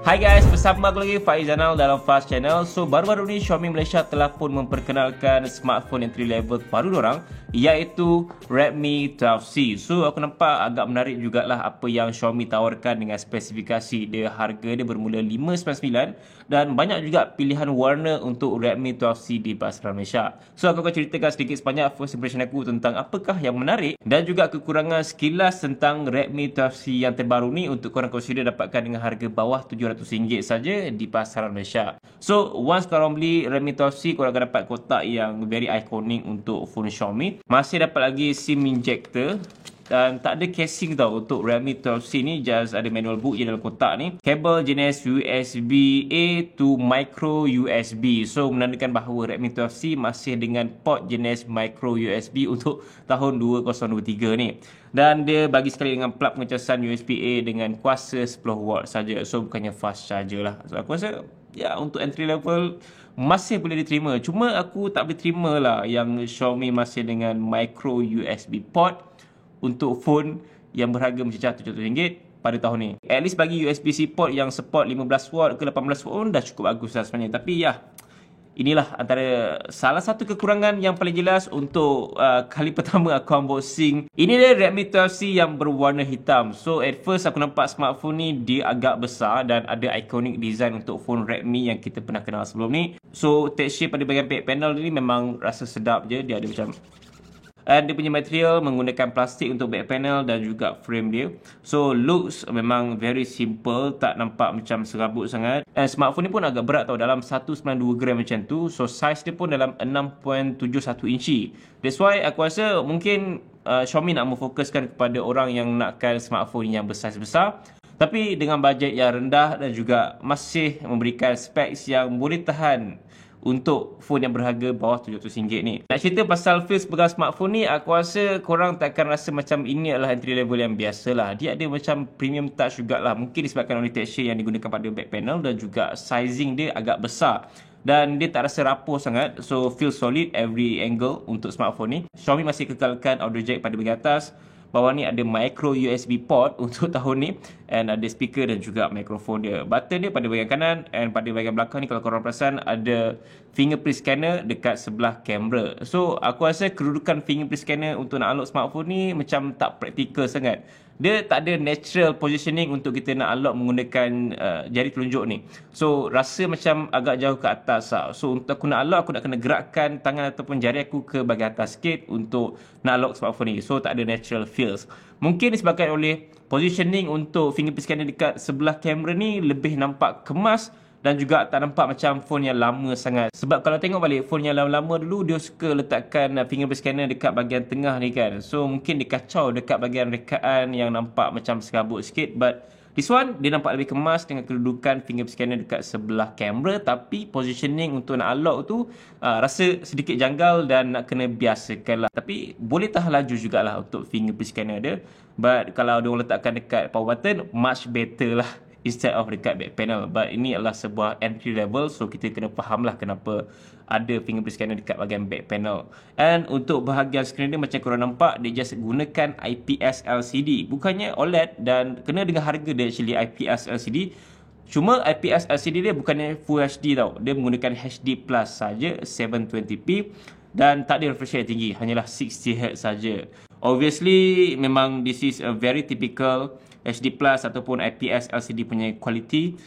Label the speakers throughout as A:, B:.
A: Hai guys, bersama aku lagi Faiz Zanal dalam Fast Channel. So, baru-baru ni Xiaomi Malaysia telah pun memperkenalkan smartphone entry level baru diorang, iaitu Redmi 12C. So, aku nampak agak menarik jugalah apa yang Xiaomi tawarkan dengan spesifikasi dia. Harga dia bermula RM599 dan banyak juga pilihan warna untuk Redmi 12C di pasaran Malaysia. So, aku akan ceritakan sedikit sebanyak first impression aku tentang apakah yang menarik dan juga kekurangan sekilas tentang Redmi 12C yang terbaru ni untuk korang consider dapatkan dengan harga bawah RM700 saja di pasaran Malaysia. So, once korang beli Redmi 12C, korang akan dapat kotak yang very iconic untuk phone Xiaomi. Masih dapat lagi SIM injector dan tak ada casing tau untuk Redmi 12C ni, just ada manual book je dalam kotak ni. Kabel jenis USB-A to micro USB. So, menandakan bahawa Redmi 12C masih dengan port jenis micro USB untuk tahun 2023 ni. Dan dia bagi sekali dengan plug pengecasan USB-A dengan kuasa 10W saja. So, bukannya fast charger lah. So, aku rasa ya untuk entry level masih boleh diterima. Cuma aku tak boleh terima lah yang Xiaomi masih dengan micro USB port untuk phone yang berharga mencecah RM700 pada tahun ni. At least bagi USB-C port yang support 15W ke 18W pun dah cukup bagus lah sebenarnya. Tapi ya, inilah antara salah satu kekurangan yang paling jelas untuk kali pertama aku unboxing. Ini dia Redmi 12C yang berwarna hitam. So at first aku nampak smartphone ni dia agak besar dan ada iconic design untuk phone Redmi yang kita pernah kenal sebelum ni. So texture pada bahagian back panel ni memang rasa sedap je. Dia ada macam dia punya material menggunakan plastik untuk back panel dan juga frame dia. So looks memang very simple, tak nampak macam serabut sangat. And smartphone ni pun agak berat tau, dalam 192 gram macam tu. So size dia pun dalam 6.71 inci. That's why aku rasa mungkin Xiaomi nak memfokuskan kepada orang yang nakkan smartphone yang besar-besar, tapi dengan bajet yang rendah dan juga masih memberikan specs yang boleh tahan untuk phone yang berharga bawah RM700 ni. Nak cerita pasal feels pegang smartphone ni, aku rasa korang takkan rasa macam ini adalah entry level yang biasa lah. Dia ada macam premium touch jugalah. Mungkin disebabkan oleh texture yang digunakan pada back panel dan juga sizing dia agak besar. Dan dia tak rasa rapuh sangat. So feel solid every angle untuk smartphone ni. Xiaomi masih kekalkan audio jack pada bahagian atas. Bawah ni ada micro USB port untuk tahun ni, and ada speaker dan juga mikrofon dia. Button dia pada bahagian kanan, and pada bahagian belakang ni kalau korang perasan ada fingerprint scanner dekat sebelah kamera. So aku rasa kedudukan fingerprint scanner untuk nak unlock smartphone ni macam tak praktikal sangat. Dia tak ada natural positioning untuk kita nak unlock menggunakan jari telunjuk ni. So rasa macam agak jauh ke atas lah. So untuk aku nak unlock, aku nak kena gerakkan tangan ataupun jari aku ke bahagian atas sikit untuk nak unlock smartphone ni. So tak ada natural feels. Mungkin disebabkan oleh positioning untuk fingerprint scanner dekat sebelah kamera ni lebih nampak kemas dan juga tak nampak macam phone yang lama sangat. Sebab kalau tengok balik phone yang lama-lama dulu, dia suka letakkan fingerprint scanner dekat bahagian tengah ni kan. So mungkin dia kacau dekat bahagian rekaan yang nampak macam serabut sikit. But this one, dia nampak lebih kemas dengan kedudukan fingerprint scanner dekat sebelah kamera. Tapi positioning untuk nak unlock tu rasa sedikit janggal dan nak kena biasakan lah. Tapi boleh tahan laju jugalah untuk fingerprint scanner dia. But kalau dia letakkan dekat power button, much better lah instead of dekat back panel. But ini adalah sebuah entry level, so kita kena faham lah kenapa ada fingerprint scanner dekat bahagian back panel. And untuk bahagian skrin dia macam korang nampak, dia just gunakan IPS LCD, bukannya OLED, dan kena dengan harga dia actually IPS LCD. Cuma IPS LCD dia bukannya Full HD tau, dia menggunakan HD Plus saja, 720p, dan tak ada refresh rate tinggi, hanyalah 60Hz saja. Obviously memang this is a very typical HD Plus ataupun IPS LCD punya quality.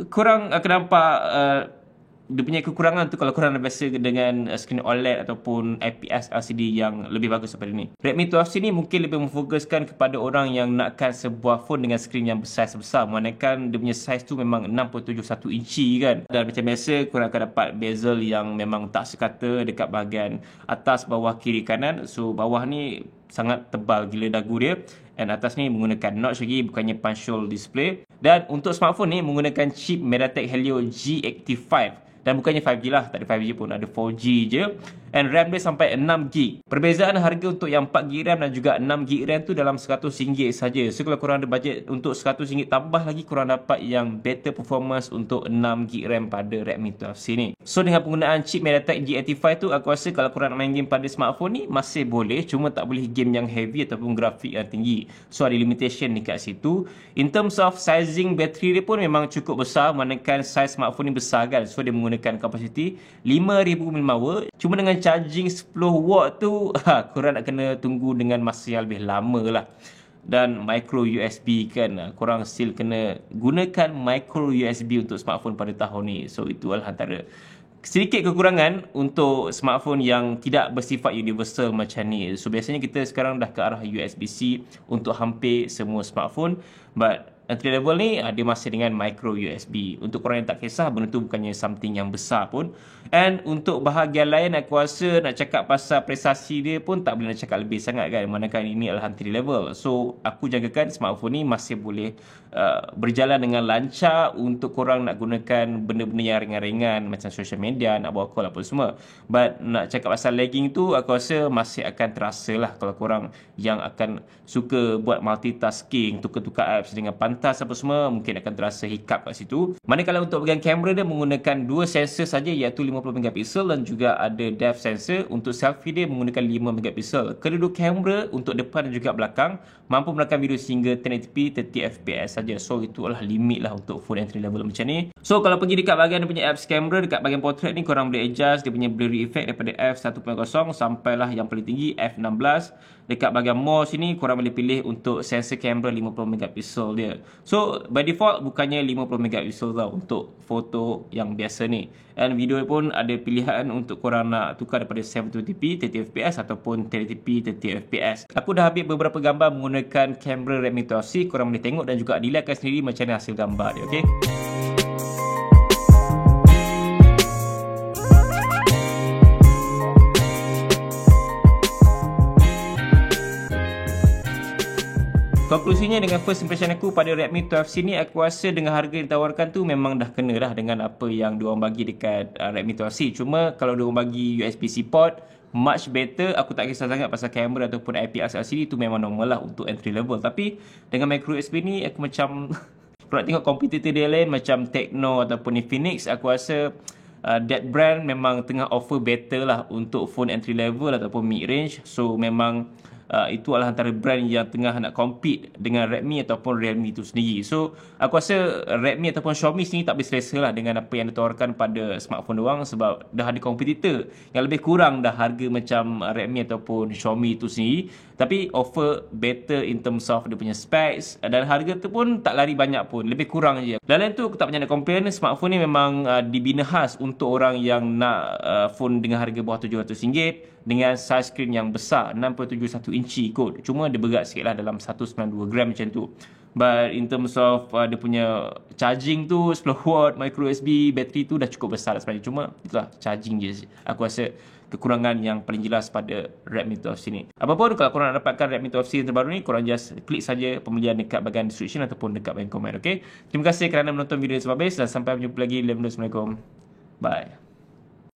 A: Korang akan nampak dia punya kekurangan tu kalau korang dah biasa dengan skrin OLED ataupun IPS LCD yang lebih bagus daripada ni. Redmi 12C ni mungkin lebih memfokuskan kepada orang yang nakkan sebuah phone dengan skrin yang besar-besar, manakan dia punya size tu memang 6.71 inci kan. Dan macam biasa korang akan dapat bezel yang memang tak sekata dekat bahagian atas, bawah, kiri, kanan. So bawah ni sangat tebal gila dagu dia, and atas ni menggunakan notch lagi, bukannya punch hole display. Dan untuk smartphone ni menggunakan chip MediaTek Helio G85. Dan bukannya 5G lah, tak ada 5G pun, ada 4G je. And RAM dia sampai 6GB. Perbezaan harga untuk yang 4GB RAM dan juga 6GB RAM tu dalam RM100 saja. So kalau korang ada budget untuk RM100, tambah lagi korang dapat yang better performance untuk 6GB RAM pada Redmi 12C ni. So dengan penggunaan chip MediaTek G85 tu, aku rasa kalau korang nak main game pada smartphone ni masih boleh, cuma tak boleh game game yang heavy ataupun grafik yang tinggi. So ada limitation dekat situ. In terms of sizing bateri dia pun memang cukup besar, manakan size smartphone ni besar kan. So dia menggunakan kapasiti 5000 mAh. Cuma dengan charging 10 watt tu korang nak kena tunggu dengan masa yang lebih lama lah. Dan micro USB kan, korang still kena gunakan micro USB untuk smartphone pada tahun ni. So itu adalah antara sedikit kekurangan untuk smartphone yang tidak bersifat universal macam ni. So biasanya kita sekarang dah ke arah USB-C untuk hampir semua smartphone, but entry level ni dia masih dengan micro USB. Untuk korang yang tak kisah, benda tu bukannya something yang besar pun. And untuk bahagian lain, aku rasa nak cakap pasal prestasi dia pun tak boleh nak cakap lebih sangat kan, manakala ini adalah entry level. So aku jangkakan smartphone ni masih boleh berjalan dengan lancar untuk korang nak gunakan benda-benda yang ringan-ringan macam social media, nak buat call apa semua. But nak cakap pasal lagging tu, aku rasa masih akan terasa lah kalau korang yang akan suka buat multitasking, tukar-tukar apps dengan pantas apa semua, mungkin akan terasa hiccup kat situ. Manakala untuk bahagian kamera dia menggunakan dua sensor saja, iaitu 50 megapiksel dan juga ada depth sensor. Untuk selfie dia menggunakan 5 megapiksel. Kedua-dua kamera untuk depan dan juga belakang mampu merakam video sehingga 1080p 30fps saja. So itu adalah limit lah untuk phone entry level macam ni. So kalau pergi dekat bahagian dia punya apps kamera, dekat bahagian portrait ni korang boleh adjust dia punya blurry effect daripada f1.0 sampailah yang paling tinggi f16. Dekat bahagian more sini korang boleh pilih untuk sensor kamera 50 megapiksel dia. So by default bukannya 50 megapiksel tau untuk foto yang biasa ni. And video pun ada pilihan untuk korang nak tukar daripada 720p 30fps ataupun 1080p 30fps. Aku dah ambil beberapa gambar menggunakan kamera Redmi 12C. Korang boleh tengok dan juga nilaikan sendiri macam mana hasil gambar dia, okey? Konklusinya, dengan first impression aku pada Redmi 12C ni, aku rasa dengan harga yang ditawarkan tu memang dah kena dah dengan apa yang diorang bagi dekat Redmi 12C. Cuma kalau diorang bagi USB-C port, much better. Aku tak kisah sangat pasal kamera ataupun IPS LCD tu memang normal lah untuk entry level. Tapi dengan micro USB ni aku macam kalau nak tengok kompetitor dia lain macam Tecno ataupun Infinix, aku rasa that brand memang tengah offer better lah untuk phone entry level ataupun mid range. So memang itu adalah antara brand yang tengah nak compete dengan Redmi ataupun Realme tu sendiri. So aku rasa Redmi ataupun Xiaomi sini tak boleh selesa lah dengan apa yang ditawarkan pada smartphone diorang, sebab dah ada kompetitor yang lebih kurang dah harga macam Redmi ataupun Xiaomi tu sendiri, tapi offer better in terms of dia punya specs, dan harga tu pun tak lari banyak pun, lebih kurang je. Dan lain tu aku tak banyak nak komplain. Smartphone ni memang dibina khas untuk orang yang nak phone dengan harga bawah RM700 dengan size screen yang besar, 6.71 inci kot. Cuma dia berat sikit lah, dalam 192 gram macam tu. But in terms of dia punya charging tu 10 watt, micro USB, bateri tu dah cukup besar sebenarnya. Cuma itulah, charging je aku rasa kekurangan yang paling jelas pada Redmi 12C ni. Apapun, kalau korang nak dapatkan Redmi 12C yang terbaru ni, korang just klik saja pembelian dekat bahagian description ataupun dekat bahagian komen, okay? Terima kasih kerana menonton video ini sampai habis dan sampai berjumpa lagi. Assalamualaikum. Bye.